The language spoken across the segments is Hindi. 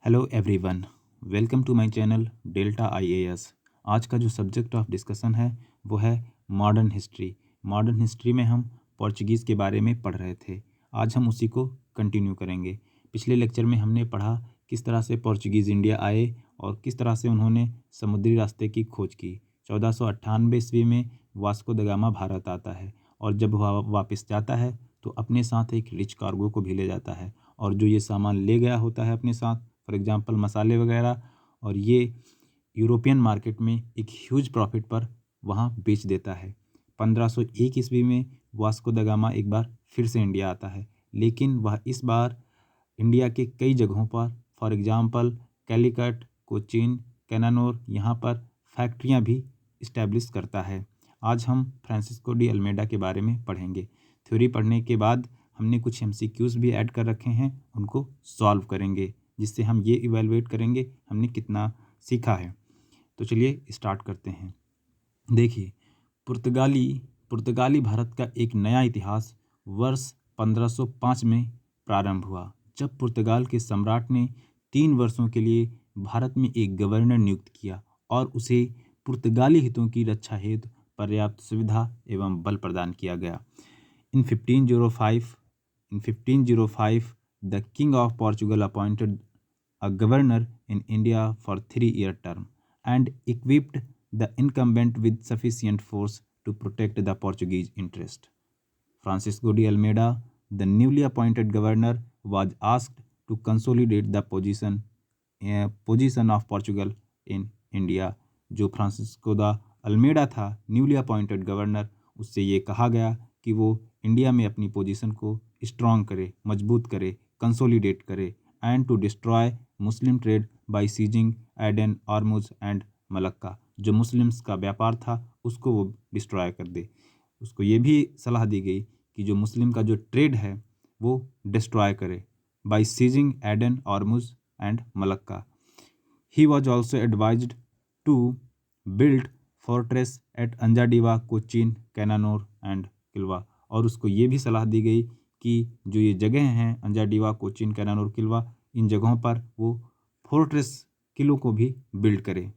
Hello everyone, welcome to my channel Delta IAS. आज का जो सब्जेक्ट ऑफ डिस्कशन है वो है मॉडर्न हिस्ट्री। मॉडर्न हिस्ट्री में हम पोर्चुगीज़ के बारे में पढ़ रहे थे। आज हम उसी को कंटिन्यू करेंगे। पिछले लेक्चर में हमने पढ़ा किस तरह से पोर्चुगीज़ इंडिया आए और किस तरह से उन्होंने समुद्री रास्ते की खोज की। 1498 ईस्वी में वास्को द गामा भारत आता है और जब वह वापस जाता है तो अपने साथ एक रिच कार्गो को भी ले जाता है और जो ये सामान ले गया होता है अपने साथ, फॉर एग्जांपल मसाले वगैरह, और ये यूरोपियन मार्केट में एक ह्यूज प्रॉफिट पर वहाँ बेच देता है। 1501 ईस्वी में वास्को द गामा एक बार फिर से इंडिया आता है, लेकिन वह इस बार इंडिया के कई जगहों पर, फॉर एग्जांपल कैलीकट, कोचीन, कैनानोर, यहाँ पर फैक्ट्रियाँ भी इस्टेब्लिश करता है। आज हम फ्रांसिस्को डी अल्मेडा के बारे में पढ़ेंगे। थ्योरी पढ़ने के बाद हमने कुछ एमसीक्यूज़ भी ऐड कर रखे हैं, उनको सॉल्व करेंगे, जिससे हम ये इवैल्यूएट करेंगे हमने कितना सीखा है। तो चलिए स्टार्ट करते हैं। देखिए, पुर्तगाली भारत का एक नया इतिहास वर्ष 1505 में प्रारंभ हुआ, जब पुर्तगाल के सम्राट ने 3 वर्षों के लिए भारत में एक गवर्नर नियुक्त किया और उसे पुर्तगाली हितों की रक्षा हेतु पर्याप्त सुविधा एवं बल प्रदान किया गया। In 1505, the King of Portugal appointed a governor in India for 3-year term and equipped the incumbent with sufficient force to protect the Portuguese interest. Francisco de Almeida, the newly appointed governor, was asked to consolidate the position of Portugal in India. जो फ्रांसिस्को द अल्मेडा था, न्यूली अपॉइंटेड गवर्नर, उससे ये कहा गया कि वो इंडिया में अपनी पोजीशन को स्ट्रॉन्ग करे, मजबूत करे, कंसोलिडेट करे, and to destroy Muslim trade by seizing Aden, Hormuz and Malacca. जो मुस्लिम्स का व्यापार था उसको वो डिस्ट्रॉय कर दे। उसको ये भी सलाह दी गई कि जो मुस्लिम का जो ट्रेड है वो डिस्ट्रॉय करे by seizing Aden, Hormuz and Malacca. He was also advised to build fortress at Anjediva, Cochin, Cannanore and Kilwa. और उसको ये भी सलाह दी गई कि जो ये जगह हैं अंजाडीवा, कोचीन, कैनानोर, किल्वा, इन जगहों पर वो फोर्ट्रेस, किलों को भी बिल्ड करे।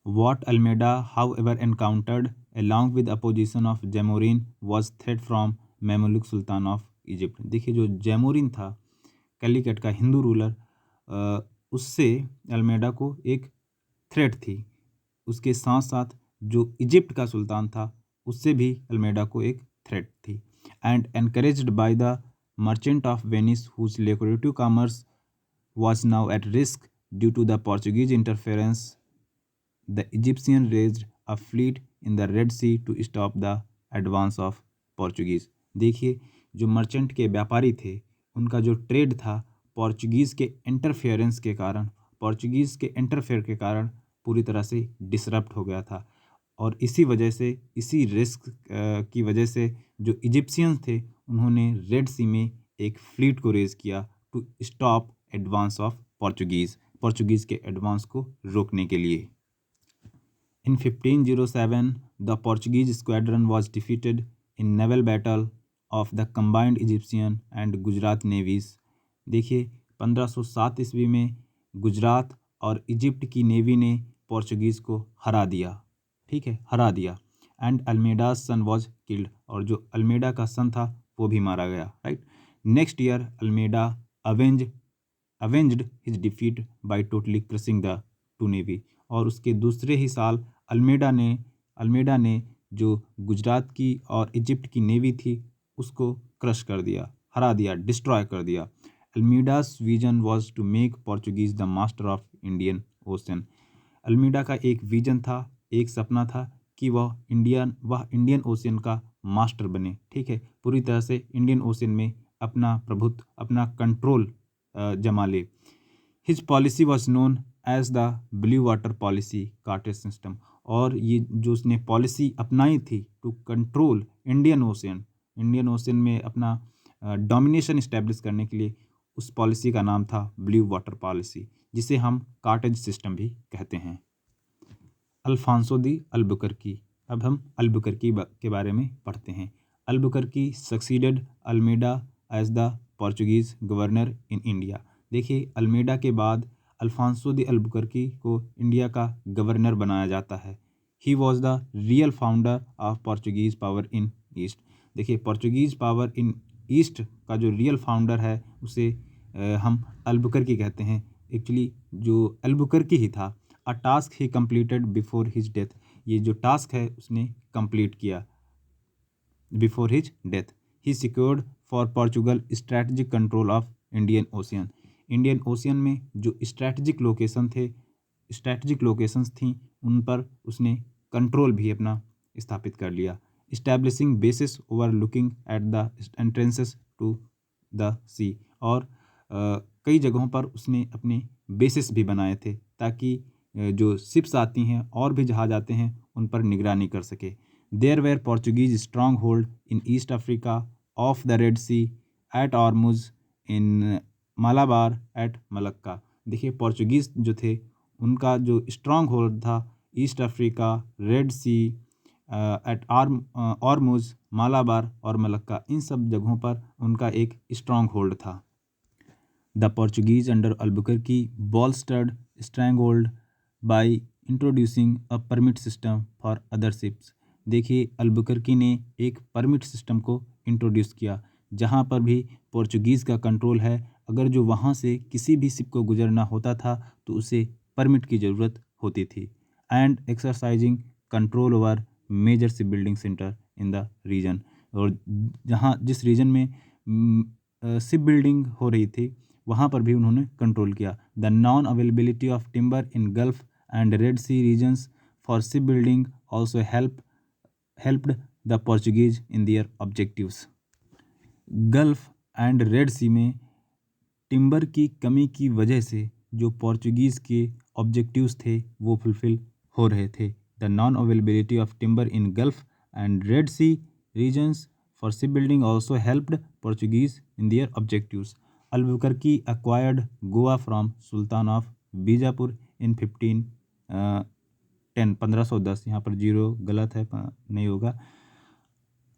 What Almeida, however, encountered along with opposition of Jamorin was threat from Mamluk Sultan of Egypt। देखिए, जो जैमोरिन था, कैलीकट का हिंदू रूलर, उससे अल्मेडा को एक थ्रेट थी। उसके साथ साथ जो इजिप्ट का सुल्तान था उससे भी अल्मेडा को एक थ्रेट थी। And encouraged by the merchant of Venice whose lucrative commerce was now at risk due to the Portuguese interference, the Egyptian raised a fleet in the Red Sea to stop the advance of Portuguese। देखिए, जो मर्चेंट के व्यापारी थे उनका जो ट्रेड था पोर्चुगीज़ के इंटरफेयर के कारण पूरी तरह से डिसरप्ट हो गया था। और इसी वजह से, इसी रिस्क की वजह से जो इजिप्शियंस थे उन्होंने रेड सी में एक फ्लीट को रेज़ किया to stop advance of Portuguese के एडवांस को रोकने के लिए। In 1507, the Portuguese squadron was defeated in naval battle of the combined Egyptian and Gujarat navies. देखिए, 1507 ईस्वी में गुजरात और इजिप्ट की नेवी ने पोर्चुगीज़ को हरा दिया। ठीक है, हरा दिया। एंड अल्मेडाज सन वॉज किल्ड, और जो अल्मेडा का सन था वो भी मारा गया। Right. Next year Almeida avenged his defeat by totally crushing the two navy. और उसके दूसरे ही साल अल्मेडा ने जो गुजरात की और इजिप्ट की नेवी थी उसको क्रश कर दिया, हरा दिया, डिस्ट्रॉय कर दिया। Almeida's vision was to make Portuguese the master of Indian Ocean. Almeida का एक विजन था, एक सपना था कि वह इंडियन ओशन का मास्टर बने। ठीक है, पूरी तरह से इंडियन ओशन में अपना प्रभुत्व, अपना कंट्रोल जमा ले। His policy was known as the blue water policy कार्टेज सिस्टम। और ये जो उसने पॉलिसी अपनाई थी टू कंट्रोल इंडियन ओशन में अपना डोमिनेशन इस्टेब्लिश करने के लिए, उस पॉलिसी का नाम था ब्लू वाटर पॉलिसी, जिसे हम कार्टेज सिस्टम भी कहते हैं। Alfonso de Albuquerque. अब हम अल्बुकर्की के बारे में पढ़ते हैं। Albuquerque succeeded Almeida as the Portuguese governor in India. देखिए, अल्मेडा के बाद अल्फांसो द अल्बुकर्की को इंडिया का गवर्नर बनाया जाता है। He was the real founder of Portuguese power in east. देखिए, पोर्चुगीज पावर इन ईस्ट का जो रियल फाउंडर है उसे हम अल्बुकर्की कहते हैं। एक्चुअली जो अल्बुकर्की ही था। अ टास्क ही कंप्लीटेड बिफोर हिज डेथ। ये जो टास्क है उसने कंप्लीट किया before his death. He secured for Portugal strategic control of Indian ocean. Indian ocean में जो स्ट्रैटेजिक लोकेशंस थी उन पर उसने कंट्रोल भी अपना स्थापित कर लिया। Establishing bases overlooking at the entrances to the sea. और कई जगहों पर उसने अपने बेसिस भी बनाए थे ताकि जो शिप्स आती हैं और भी जहाज आते हैं उन पर निगरानी कर सके। There were Portuguese stronghold in East Africa of the Red Sea, at Hormuz, in Malabar, at Malacca. देखिए, पोर्चुगीज जो थे उनका जो स्ट्रांग होल्ड था East Africa, Red Sea, at Hormuz, Malabar और मलक्का, इन सब जगहों पर उनका एक स्ट्रांग होल्ड था। The Portuguese under Albuquerque bolstered stranglehold by introducing a permit system for other ships। देखिए, अल्बुकर्की ने एक परमिट सिस्टम को इंट्रोड्यूस किया जहाँ पर भी पोर्चुगीज़ का कंट्रोल है। अगर जो वहाँ से किसी भी शिप को गुजरना होता था तो उसे परमिट की ज़रूरत होती थी। And exercising control over major ship building centre in the region. और जहाँ जिस रीजन में शिप बिल्डिंग हो रही थी वहाँ पर भी उन्होंने कंट्रोल किया। The non availability of timber in Gulf and Red Sea regions for ship building also helped the Portuguese in their objectives. Gulf and Red Sea में टिम्बर की कमी की वजह से जो पोर्चुगीज़ के ऑब्जेक्टिव्स थे वो फुलफिल हो रहे थे। The non availability of timber in Gulf and Red Sea regions for ship building also helped Portuguese in their objectives. Albuquerque acquired Goa from Sultan of Bijapur in 1510। यहाँ पर जीरो गलत है, नहीं होगा।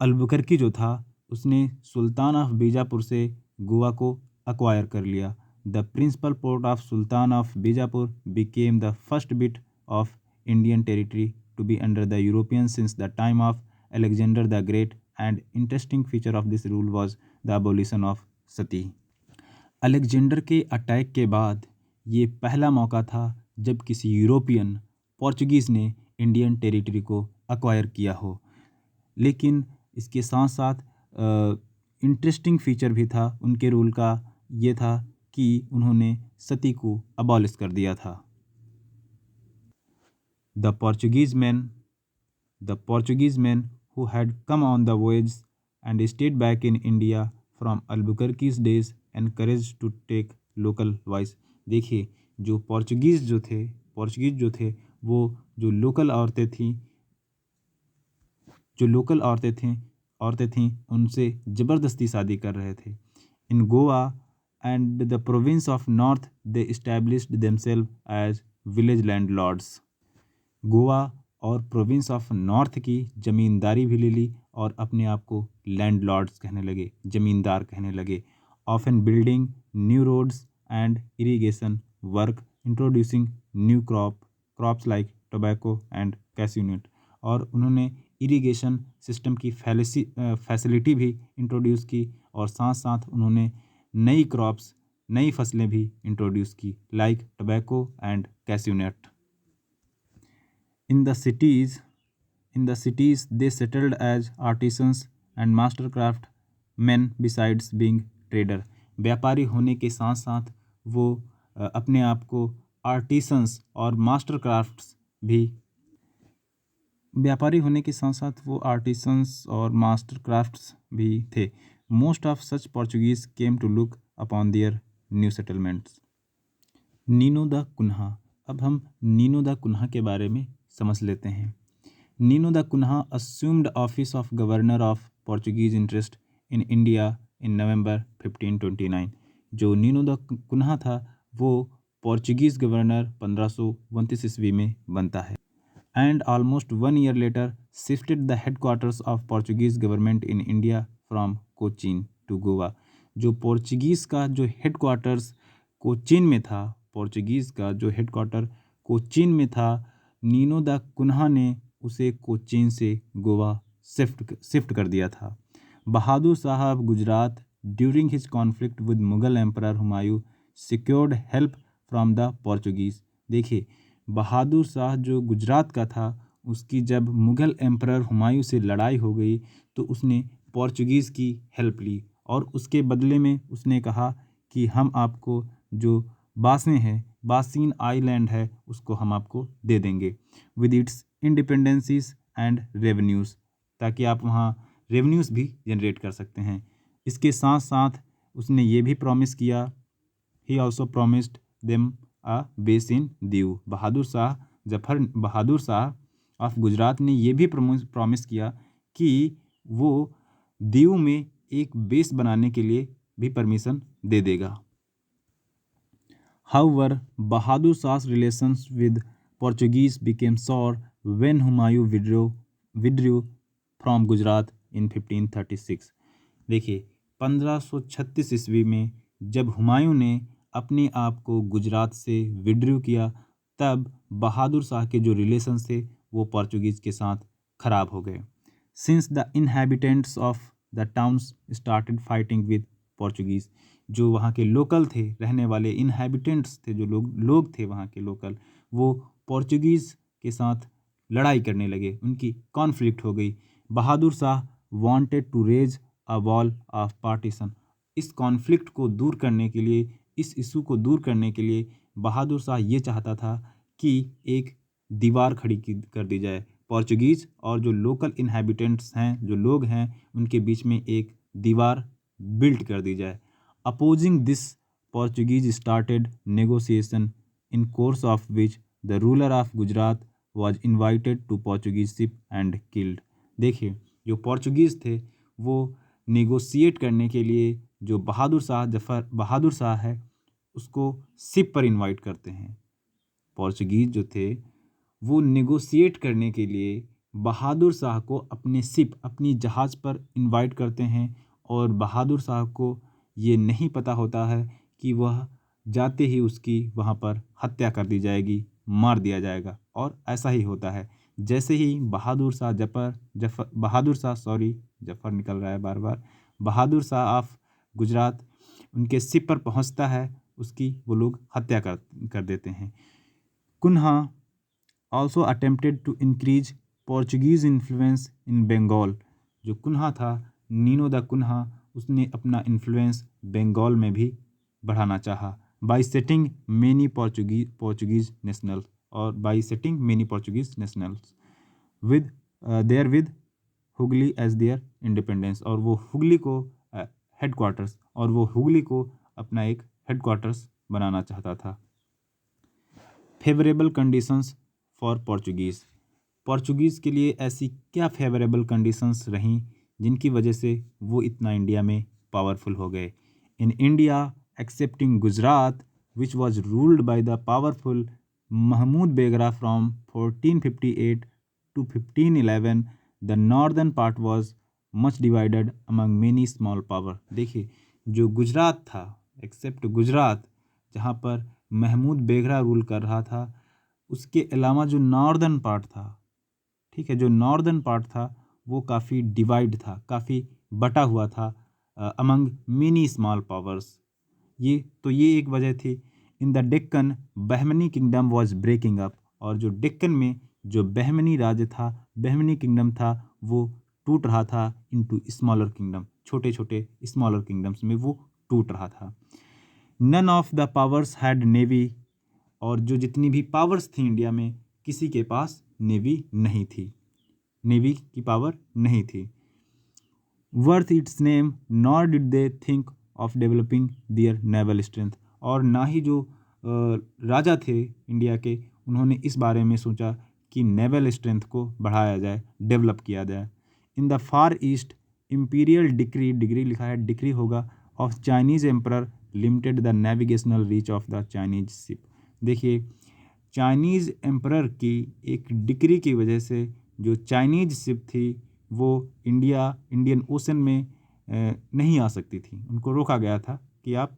अल्बुकर्की जो था उसने सुल्तान ऑफ बीजापुर से गोवा को अक्वायर कर लिया। The principal port of sultan of Bijapur became the first bit of Indian territory to be under the European since the time of Alexander the great. And interesting feature of this rule was the abolition of sati. Alexander के अटैक के बाद ये पहला मौका था जब किसी यूरोपियन पोर्चुगीज़ ने इंडियन टेरिटरी को अक्वायर किया हो। लेकिन इसके साथ साथ इंटरेस्टिंग फीचर भी था उनके रूल का, ये था कि उन्होंने सती को अबॉलिश कर दिया था। The Portuguese man who had come on the voyage and stayed back in India from Albuquerque's days encouraged to take local voice। देखिए, जो पोर्चुगीज़ जो थे वो जो लोकल औरतें थीं उनसे ज़बरदस्ती शादी कर रहे थे। In Goa and the province of north they established themselves as village land lords. Goa और प्रोविंस ऑफ नॉर्थ की ज़मींदारी भी ले ली और अपने आप को लैंड लॉर्ड्स कहने लगे, ज़मींदार कहने लगे। Often building new roads and irrigation work, introducing new crops like tobacco and cashew nut. और उन्होंने इरीगेशन सिस्टम की फैसिलिटी भी इंट्रोड्यूस की और साथ साथ उन्होंने नई फसलें भी इंट्रोड्यूस की like tobacco and cashew nut. In the cities, they settled as artisans and mastercraft men besides being trader। व्यापारी होने के साथ साथ वो अपने आप को आर्टिसंस और मास्टरक्राफ्ट्स भी थे। Most of such Portuguese came to look upon their new settlements. Nino da Cunha. अब हम नीनो द कुन्हा के बारे में समझ लेते हैं। Nino da Cunha assumed office of governor of Portuguese interest in India in November 1529। जो नीनो द कुन्हा था वो पोर्चुगीज़ गवर्नर 1529 ईस्वी में बनता है। And almost 1 year later shifted the headquarters of Portuguese government in India from Cochin to Goa. जो पोर्चुगीज़ का जो हेडक्वार्टर्स कोचीन में था, पोर्चुगीज़ का जो हेडक्वार्टर कोचीन में था, नीनो दा कुन्हा ने उसे कोचीन से गोवा शिफ्ट कर दिया था। Bahadur Shah of Gujarat during his conflict with Mughal emperor Humayun secured help from the Portuguese. देखिए, बहादुर शाह जो गुजरात का था, उसकी जब मुगल एम्परर हुमायूं से लड़ाई हो गई तो उसने पोर्चुगीज़ की हेल्प ली और उसके बदले में उसने कहा कि हम आपको जो बासीन आइलैंड है उसको हम आपको दे देंगे विद इट्स इंडिपेंडेंसीज एंड रेवेन्यूज़, ताकि आप वहाँ रेवेन्यूज़ भी जनरेट कर सकते हैं। इसके साथ साथ उसने ये भी प्रॉमिस किया, he also promised them a base in Diu. Bahadur Shah of Gujarat ने ये भी प्रॉमिस किया कि वो दीव में एक बेस बनाने के लिए भी परमिशन दे देगा। However, Bahadur Shah's relations with Portuguese became sour when Humayun withdrew from Gujarat in 1536। देखिए, 1536 ईस्वी में जब हुमायूं ने अपने आप को गुजरात से विड्रू किया, तब बहादुर शाह के जो रिलेशंस थे वो पोर्चुगीज़ के साथ खराब हो गए। Since the inhabitants of the towns started fighting with Portuguese, जो वहाँ के लोकल थे, रहने वाले इनहैबिटेंट्स थे, जो लोग थे वहाँ के लोकल, वो पोर्चुगीज़ के साथ लड़ाई करने लगे, उनकी कॉन्फ्लिक्ट हो गई। Bahadur Shah wanted to raise a wall of partition. इस कॉन्फ्लिक्ट को दूर करने के लिए, इस इशू को दूर करने के लिए बहादुर शाह ये चाहता था कि एक दीवार खड़ी कर दी जाए। पोर्चुगीज़ और जो लोकल इनहैबिटेंट्स हैं, जो लोग हैं, उनके बीच में एक दीवार बिल्ट कर दी जाए। Opposing this, Portuguese started negotiation in course of which the ruler of Gujarat was invited to Portuguese ship and killed. देखिए, जो पोर्चुगीज़ थे वो नेगोशिएट करने के लिए जो बहादुर शाह है उसको शिप पर इनवाइट करते हैं। पोर्चुगीज़ जो थे वो नेगोशिएट करने के लिए बहादुर शाह को अपनी जहाज़ पर इनवाइट करते हैं, और बहादुर शाह को ये नहीं पता होता है कि वह जाते ही उसकी वहाँ पर हत्या कर दी जाएगी, मार दिया जाएगा। और ऐसा ही होता है। जैसे ही जफ़र निकल रहा है बार बार, बहादुर शाह ऑफ गुजरात उनके शिप पर पहुँचता है, उसकी वो लोग हत्या कर देते हैं। Cunha also attempted to increase Portuguese influence in Bengal। जो कुन्हा था, नीनो दा कुन्हा, उसने अपना इन्फ्लुएंस बंगाल में भी बढ़ाना चाहा by setting many Portuguese nationals with Hooghly as their independence. और वो हुगली को हेडक्वार्टर्स और वो हुगली को अपना एक हेडक्वार्टर्स बनाना चाहता था। फेवरेबल कंडीशंस फॉर पोर्चुगीज़ के लिए ऐसी क्या फेवरेबल कंडीशंस रहीं जिनकी वजह से वो इतना इंडिया में पावरफुल हो गए। In India excepting Gujarat which was ruled by the powerful Mahmud Begarha from 1458 to 1511, the northern part was much divided among many small power. देखिए, जो गुजरात था, एक्सेप्ट गुजरात, जहाँ पर महमूद बेगरा रूल कर रहा था, उसके अलावा जो नॉर्दर्न पार्ट था, ठीक है, जो नॉर्दर्न पार्ट था वो काफ़ी डिवाइड था, काफ़ी बटा हुआ था अमंग मेनी स्मॉल पावर्स। ये एक वजह थी। In the Deccan Bahmani kingdom was breaking up. और जो डेक्कन में जो बहमनी राज्य था, बहमनी किंगडम था, वो टूट रहा था इनटू स्मॉलर किंगडम, छोटे छोटे स्मॉलर किंगडम्स में वो टूट रहा था। None of the powers had navy. और जो जितनी भी पावर्स थी इंडिया में, किसी के पास नेवी नहीं थी, नेवी की पावर नहीं थी। Worth its name nor did they think of developing their naval strength. और ना ही जो राजा थे इंडिया के, उन्होंने इस बारे में सोचा कि नेवल स्ट्रेंथ को बढ़ाया जाए, डेवलप किया जाए। In the far east imperial degree लिखा है, डिक्री होगा, of Chinese emperor limited the navigational reach of the Chinese ship. देखिए, चाइनीज़ एम्परर की एक डिक्री की वजह से जो चाइनीज शिप थी वो इंडियन ओशन में नहीं आ सकती थी। उनको रोका गया था कि आप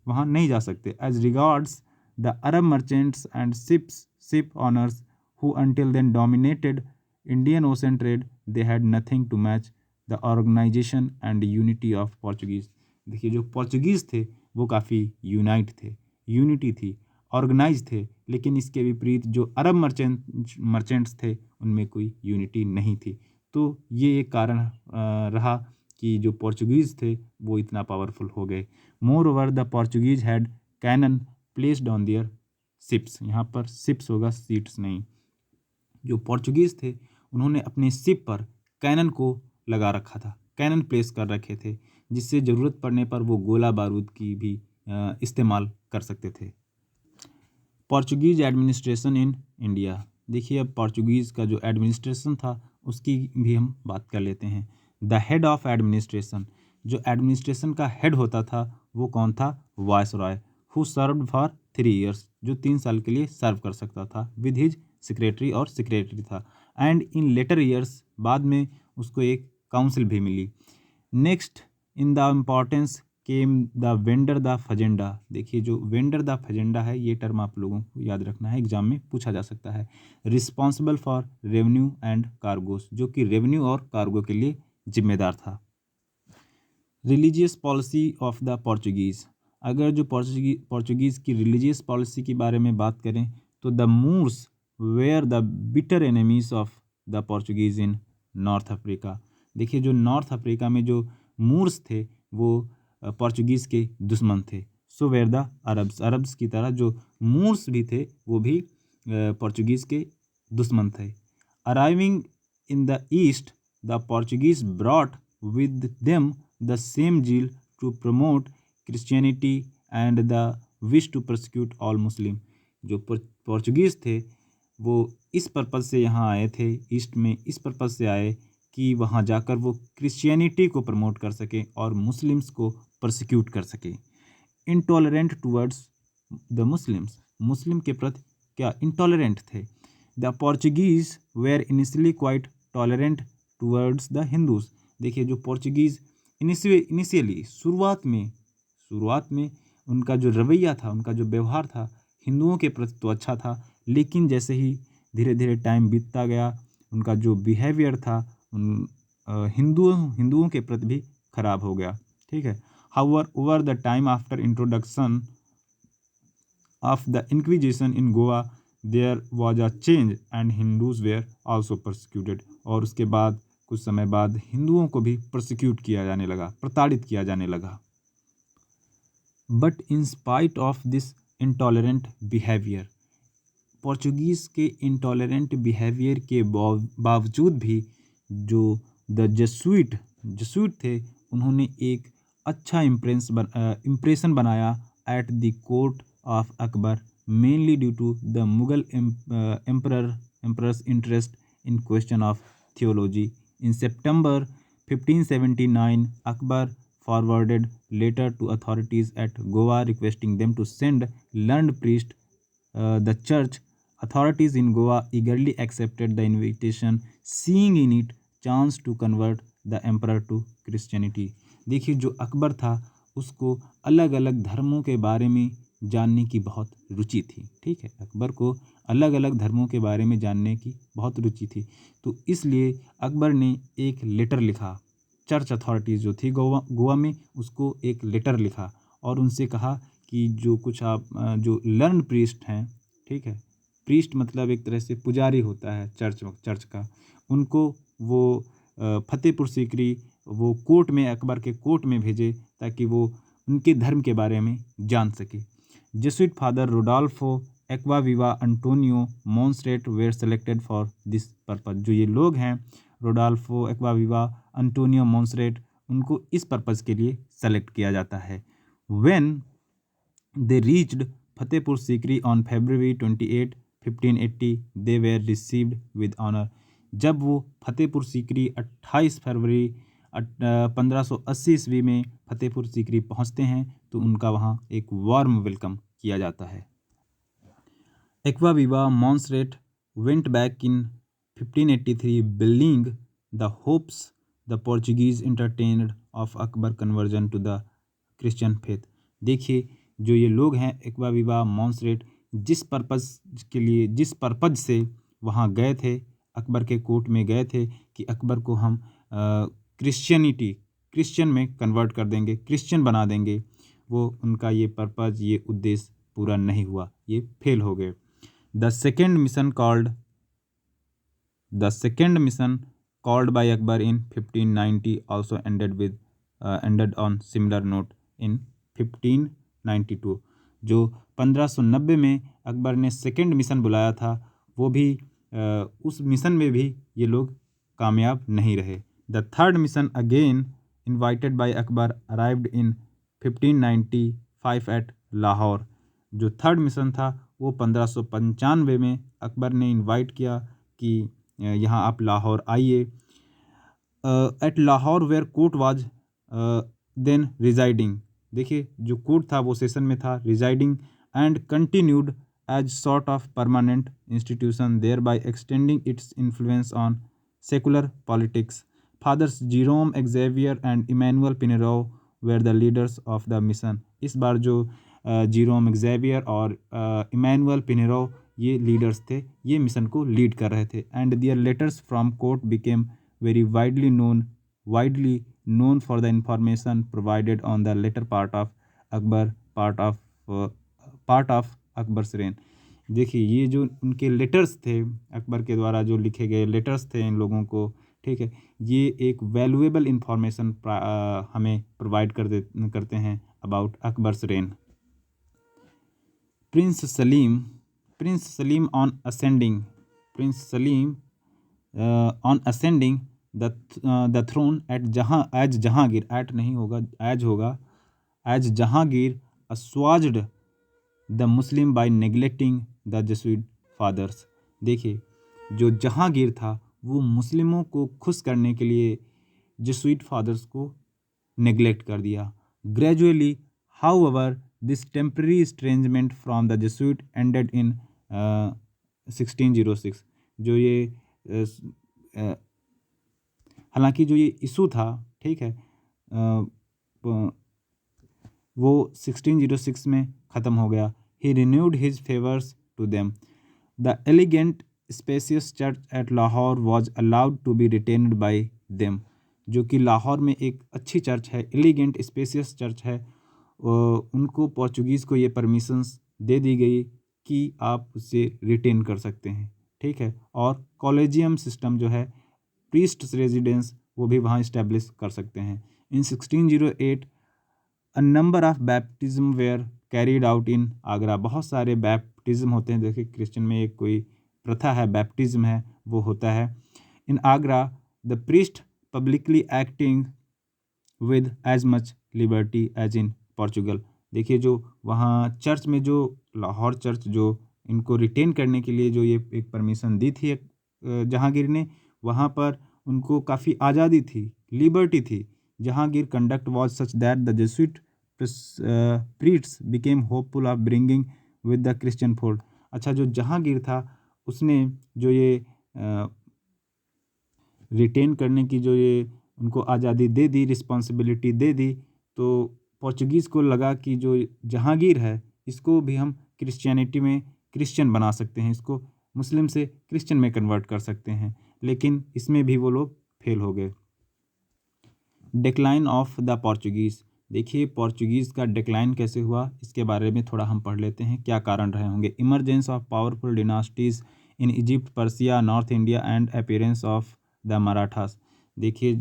वहाँ नहीं जा सकते। As regards the Arab merchants and ship owners who until then dominated Indian ocean trade, they had nothing to match the organization and unity of Portuguese। देखिए जो पोर्चुगीज़ थे वो काफ़ी यूनाइट थे, यूनिटी थी, ऑर्गेनाइज थे, लेकिन इसके विपरीत जो अरब मर्चेंट्स थे उनमें कोई यूनिटी नहीं थी। तो ये एक कारण रहा कि जो पोर्चुगीज़ थे वो इतना पावरफुल हो गए। Moreover the Portuguese had cannon placed on their ships, यहाँ पर शिप्स होगा, सीट्स नहीं। जो पोर्चुगीज़ थे उन्होंने अपने शिप पर कैनन को लगा रखा था, कैनन प्लेस कर रखे थे, जिससे ज़रूरत पड़ने पर वो गोला बारूद की भी इस्तेमाल कर सकते थे। Portuguese administration in India. देखिए अब पोर्चुगीज़ का जो एडमिनिस्ट्रेशन था उसकी भी हम बात कर लेते हैं। द हेड ऑफ एडमिनिस्ट्रेशन, जो एडमिनिस्ट्रेशन का हेड होता था वो कौन था? Viceroy, who served for 3 years, जो 3 साल के लिए सर्व कर सकता था विद हिज सेक्रेटरी, और सेक्रेटरी था। एंड इन लेटर ईयर्स, बाद में उसको एक काउंसिल भी मिली। Next in the importance came the vedor da fazenda. देखिए जो वेंडर द फजेंडा है, ये टर्म आप लोगों को याद रखना है, एग्जाम में पूछा जा सकता है। Responsible for revenue and cargos, जो कि रेवेन्यू और कार्गो के लिए जिम्मेदार था। Religious policy of the Portuguese, अगर जो पोर्चुगीज़ की रिलीजियस पॉलिसी के बारे में बात करें तो the Moors were the bitter enemies of the Portuguese in North Africa. देखिए जो नॉर्थ अफ्रीका में जो मूर्स थे वो पोर्चुगीज़ के दुश्मन थे। सो वेयर द अरब्स की तरह जो मूर्स भी थे वो भी पोर्चुगीज़ के दुश्मन थे। Arriving in the east, the Portuguese brought with them the same zeal to promote Christianity and the wish to persecute all Muslim। जो पोर्चुगीज़ थे वो इस पर्पज़ से यहाँ आए थे, ईस्ट में इस पर्पज़ से आए कि वहाँ जाकर वो क्रिश्चियनिटी को प्रमोट कर सकें और मुस्लिम्स को परसिक्यूट कर सकें। Intolerant towards the Muslims, Muslim के प्रति क्या इंटॉलरेंट थे। The Portuguese were initially quite tolerant towards the Hindus. देखिए जो पोर्चुगीज़ इनिशियली शुरुआत में उनका जो रवैया था, उनका जो व्यवहार था हिंदुओं के प्रति तो अच्छा था, लेकिन जैसे ही धीरे धीरे टाइम बीतता गया उनका जो बिहेवियर था हिंदुओं के प्रति भी खराब हो गया। ठीक है। However over the time after introduction of the inquisition in Goa there was a change and Hindus were also persecuted. और उसके बाद कुछ समय बाद हिंदुओं को भी प्रोसिक्यूट किया जाने लगा, प्रताड़ित किया जाने लगा। But in spite of this intolerant behaviour, Portuguese के इंटॉलरेंट बिहेवियर के बावजूद भी जो द जसूइट थे उन्होंने एक अच्छा इम्प्रेशन बनाया at the court of Akbar, mainly due to the Mughal emperor's interest in question of theology. In September 1579, Akbar forwarded letter to authorities at Goa requesting them to send learned priest. The church authorities in Goa eagerly accepted the invitation, seeing in it chance to convert the emperor to Christianity। देखिए जो अकबर था उसको अलग अलग धर्मों के बारे में जानने की बहुत रुचि थी। ठीक है, अकबर को अलग अलग धर्मों के बारे में जानने की बहुत रुचि थी, तो इसलिए अकबर ने एक लेटर लिखा, चर्च अथॉरिटीज़ जो थी गोवा में उसको एक लेटर लिखा और उनसे कहा कि जो कुछ आप जो लर्न प्रीस्ट हैं, ठीक है, प्रीस्ट मतलब एक तरह से पुजारी होता है चर्च का, उनको वो फतेहपुर सीकरी वो कोर्ट में, अकबर के कोर्ट में भेजे ताकि वो उनके धर्म के बारे में जान सके। Jesuit father Rodolfo Acquaviva Antonio Monserrate were selected for this purpose. जो ये लोग हैं रोडाल्फो एक्वाविवा अंटोनियो मोन्सरेट, उनको इस पर्पज़ के लिए सेलेक्ट किया जाता है। When they reached Fatehpur Sikri on February 28, 1580 they were received with honour. जब वो फतेहपुर सीकरी 28 फरवरी 1580 ईस्वी में फतेहपुर सीकरी पहुंचते हैं तो उनका वहां एक वार्म वेलकम किया जाता है। Acquaviva Monserrate went back in 1583 belying the hopes the Portuguese entertained of Akbar conversion to the Christian faith. देखिए जो ये लोग हैं एक्वाविवा मॉन्सरेट जिस पर्पज़ से वहाँ गए थे, अकबर के कोर्ट में गए थे कि अकबर को हम क्रिश्चियन में कन्वर्ट कर देंगे, क्रिश्चियन बना देंगे, वो उनका ये पर्पज़, ये उद्देश्य पूरा नहीं हुआ, ये फेल हो गए। The second mission called by Akbar in 1590 also ended on similar note in 1592। जो 1590 में अकबर ने सेकेंड मिशन बुलाया था, वो भी उस मिशन में भी ये लोग कामयाब नहीं रहे। The third mission again invited by Akbar arrived in 1595 at Lahore. जो थर्ड मिशन था वो 1595 में अकबर ने इनवाइट किया कि यहाँ आप लाहौर आइए। At Lahore where court was then residing. देखिए जो कोर्ट था वो सेशन में था, residing and continued as sort of permanent institution there by extending its influence on secular politics. Fathers Jerome Xavier and Emmanuel Pinheiro were the leaders of the mission. इस बार जो जीरोम एक्जेवियर और इमैनुअल पिनेरो ये लीडर्स थे, ये मिशन को लीड कर रहे थे। And their letters from court became very widely known for the information provided on the later part of Akbar's reign। देखिए ये जो उनके लेटर्स थे, अकबर के द्वारा जो लिखे गए लेटर्स थे इन लोगों को, ठीक है, ये एक वैल्यूएबल इंफॉर्मेशन हमें प्रोवाइड करते हैं about Akbar's reign. Prince Salim on ascending the throne as Jahangir assuaged the Muslim by neglecting the Jesuit fathers. देखिए जो जहांगीर था वो मुस्लिमों को खुश करने के लिए जेसुइट फादर्स को नेग्लेक्ट कर दिया। Gradually however this temporary estrangement from the Jesuit ended in 1606। जो ये हालांकि जो ये इशू था, ठीक है, वो 1606 में ख़त्म हो गया। He renewed his favours to them. The elegant spacious church at Lahore was allowed to be retained by them. जो कि लाहौर में एक अच्छी चर्च है, एलिगेंट स्पेसियस चर्च है, उनको पोर्चुगीज़ को ये परमिशंस दे दी गई कि आप उसे रिटेन कर सकते हैं, ठीक है। और कॉलेजियम सिस्टम जो है, प्रीस्ट्स रेजिडेंस, वो भी वहाँ इस्टेब्लिश कर सकते हैं। In 1608 a number of baptism were carried out in Agra. बहुत सारे बैप्टिज्म होते हैं, देखिए क्रिश्चियन में एक कोई प्रथा है, बैप्टिज्म है, वो होता है। In Agra the priest publicly acting with as much liberty as in Portugal. देखिए जो वहाँ चर्च में, जो लाहौर चर्च जो इनको रिटेन करने के लिए जो ये एक परमिशन दी थी जहांगीर ने, वहाँ पर उनको काफ़ी आज़ादी थी, लिबर्टी थी। Jahangir conduct was such that the Jesuit priests became hopeful of bringing with the Christian fold. अच्छा, जो जहांगीर था उसने जो ये रिटेन करने की जो ये उनको आज़ादी दे दी, रिस्पॉन्सिबिलिटी दे दी, तो पोर्चुगीज़ को लगा कि जो जहांगीर है इसको भी हम क्रिश्चियनिटी में क्रिश्चियन बना सकते हैं, इसको मुस्लिम से क्रिश्चियन में कन्वर्ट कर सकते हैं। लेकिन इसमें भी वो लोग फेल हो गए। Decline of the Portuguese. देखिए पोर्चुगीज़ का डिक्लाइन कैसे हुआ, इसके बारे में थोड़ा हम पढ़ लेते हैं, क्या कारण रहे होंगे। Emergence of powerful dynasties in Egypt, Persia, north India and appearance of the Marathas. देखिए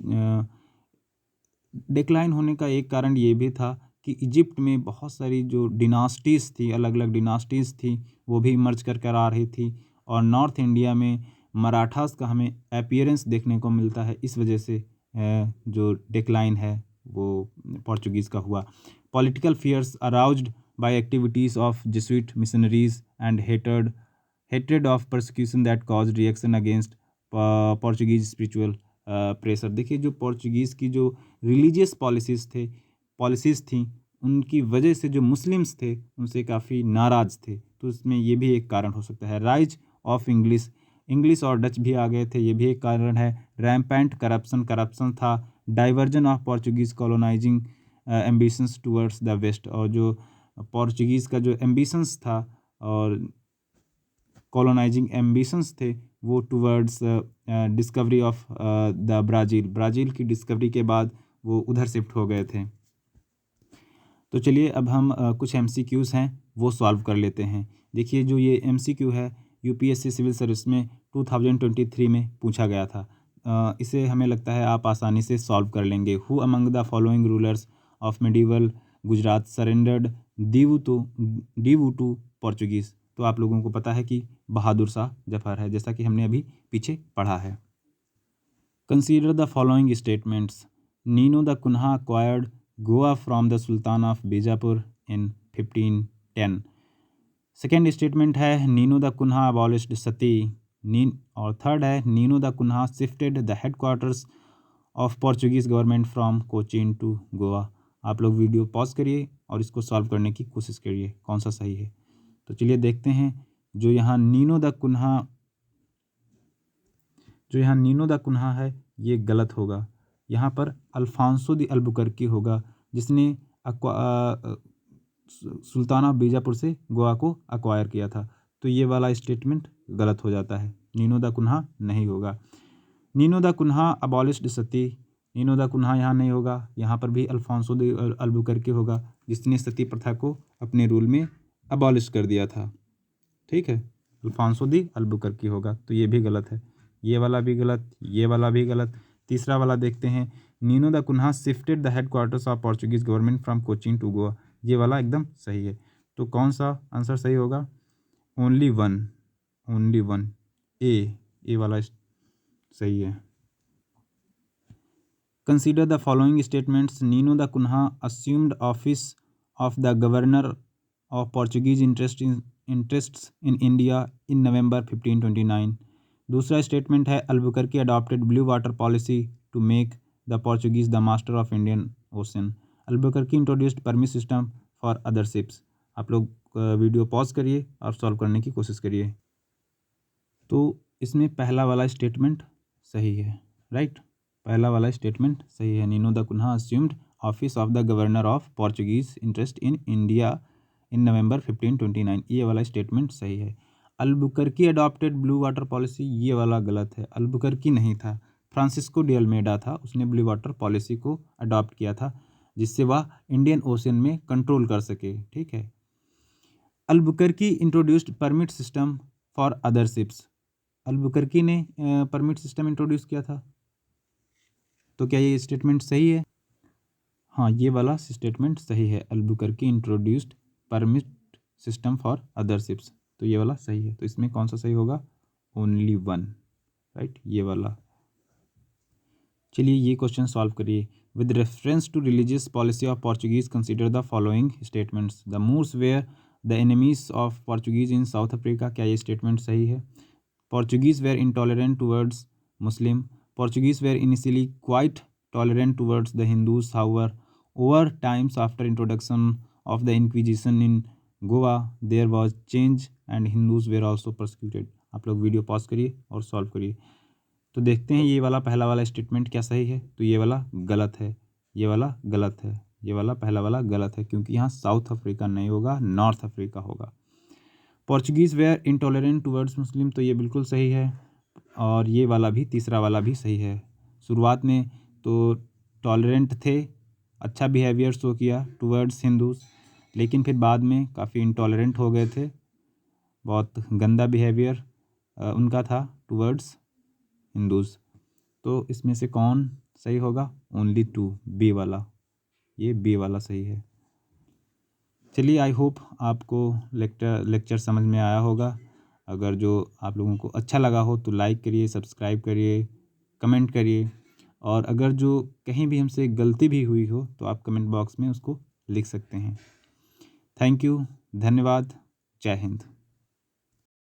डिक्लाइन होने का एक कारण ये भी था कि इजिप्ट में बहुत सारी जो डिनास्टीज़ थी, अलग अलग डिनास्टीज़ थी, वो भी इमर्ज कर आ रही थी। और नॉर्थ इंडिया में मराठास का हमें अपीयरेंस देखने को मिलता है, इस वजह से जो डिक्लाइन है वो पोर्चुगीज़ का हुआ। Political fears aroused by activities of Jesuit missionaries and hated of persecution that cause reaction against Portuguese spiritual pressure. देखिए जो पोर्चुगीज़ की जो रिलीजियस पॉलिसीज़ थी, उनकी वजह से जो मुस्लिम्स थे उनसे काफ़ी नाराज़ थे, तो इसमें ये भी एक कारण हो सकता है। राइज ऑफ इंग्लिश और डच भी आ गए थे, ये भी एक कारण है। रैम्पेंट करप्शन था। Diversion of Portuguese colonising ambitions towards the west. और जो पोर्चुगीज़ का जो एम्बिशंस था और कॉलोनाइजिंग एम्बिशंस थे वो towards discovery of the Brazil की डिस्कवरी के बाद वो उधर शिफ्ट हो गए थे। तो चलिए अब हम कुछ MCQs हैं वो सॉल्व कर लेते हैं। देखिए जो ये MCQ है UPSC सिविल सर्विस में 2023 में पूछा गया था। इसे हमें लगता है आप आसानी से सॉल्व कर लेंगे। Who among the following rulers of medieval Gujarat surrendered Diu to Portuguese. तो आप लोगों को पता है कि बहादुर शाह जफर है, जैसा कि हमने अभी पीछे पढ़ा है। Consider the following statements. Nino da Cunha acquired Goa from the sultan of Bijapur in 1510। Second statement है Nino da Cunha abolished sati. और थर्ड है Nino da Cunha shifted the headquarters of Portuguese government from Cochin to Goa. आप लोग वीडियो पॉज करिए और इसको सॉल्व करने की कोशिश करिए कौन सा सही है। तो चलिए देखते हैं। जो यहाँ नीनो द कुन्हा है ये गलत होगा। यहाँ पर अल्फांसो द अल्बुकर्की होगा जिसने सुल्तान ऑफ बीजापुर से गोवा को अक्वायर किया था। तो ये वाला स्टेटमेंट गलत हो जाता है, नीनो द कुन्हा नहीं होगा। Nino da Cunha abolished sati, Nino da Cunha यहाँ नहीं होगा। यहाँ पर भी अल्फांसो द अल्बुकर्की होगा जिसने सती प्रथा को अपने रूल में अबॉलिश कर दिया था। ठीक है, अल्फांसो द अल्बुकर्की होगा। तो ये भी गलत है, ये वाला भी गलत, ये वाला भी गलत। तीसरा वाला देखते हैं, Nino da Cunha shifted the headquarters of Portuguese government from Cochin to Goa. ये वाला एकदम सही है। तो कौन सा आंसर सही होगा? ओनली वन, ए वाला सही है। Consider the following statements. Nino da Cunha assumed office of the governor of Portuguese interests in India in November 1529। दूसरा स्टेटमेंट है Albuquerque adopted blue water policy to make the Portuguese the master of Indian Ocean. Albuquerque introduced permit system for other ships. आप लोग वीडियो पॉज करिए और सॉल्व करने की कोशिश करिए। तो इसमें पहला वाला स्टेटमेंट सही है, राइट। पहला वाला स्टेटमेंट सही है। Nino da Cunha assumed office of the governor of Portuguese interest in India in November 1529, ये वाला स्टेटमेंट सही है। Albuquerque adopted blue water policy, ये वाला गलत है। अल्बुकर्की नहीं था, फ्रांसिस्को डी अल्मेडा था, उसने ब्लू वाटर पॉलिसी को अडॉप्ट किया था जिससे वह इंडियन ओशन में कंट्रोल कर सके। ठीक है। Albuquerque introduced permit system for other ships. Albuquerque ने परमिट सिस्टम इंट्रोड्यूस किया था। तो क्या ये स्टेटमेंट सही है? हाँ, ये वाला स्टेटमेंट सही है। Albuquerque introduced permit system for other ships, तो ये वाला सही है। तो इसमें कौन सा सही होगा? ओनली वन, राइट, ये वाला। चलिए ये क्वेश्चन सॉल्व करिए। With reference to religious policy of Portuguese consider the following statements. The Moors were the enemies of Portuguese in South Africa. क्या ये स्टेटमेंट सही है? Portuguese were intolerant towards Muslim. Portuguese were initially quite tolerant towards the Hindus. However, over times after introduction of the Inquisition in Goa, there was change and Hindus were also persecuted. आप लोग वीडियो पॉज करिए और सॉल्व करिए। तो देखते हैं ये वाला पहला वाला स्टेटमेंट क्या सही है। तो ये वाला गलत है, ये वाला गलत है, ये वाला पहला वाला गलत है क्योंकि यहाँ साउथ अफ्रीका नहीं होगा, नॉर्थ अफ्रीका होगा। पोर्चुगीज़ वेयर इंटॉलरेंट टूवर्ड्स मुस्लिम, तो ये बिल्कुल सही है। और ये वाला भी, तीसरा वाला भी सही है। शुरुआत में तो टॉलरेंट थे, अच्छा बिहेवियर शो किया टूवर्ड्स हिंदूज़, लेकिन फिर बाद में काफ़ी इंटॉलरेंट हो गए थे, बहुत गंदा बिहेवियर उनका था टूवर्ड्स हिंदूज़। तो इसमें से कौन सही होगा? ओनली टू, बी वाला, ये बी वाला सही है। चलिए आई होप आपको लेक्चर समझ में आया होगा। अगर जो आप लोगों को अच्छा लगा हो तो लाइक करिए, सब्सक्राइब करिए, कमेंट करिए। और अगर जो कहीं भी हमसे गलती भी हुई हो तो आप कमेंट बॉक्स में उसको लिख सकते हैं। थैंक यू, धन्यवाद, जय हिंद।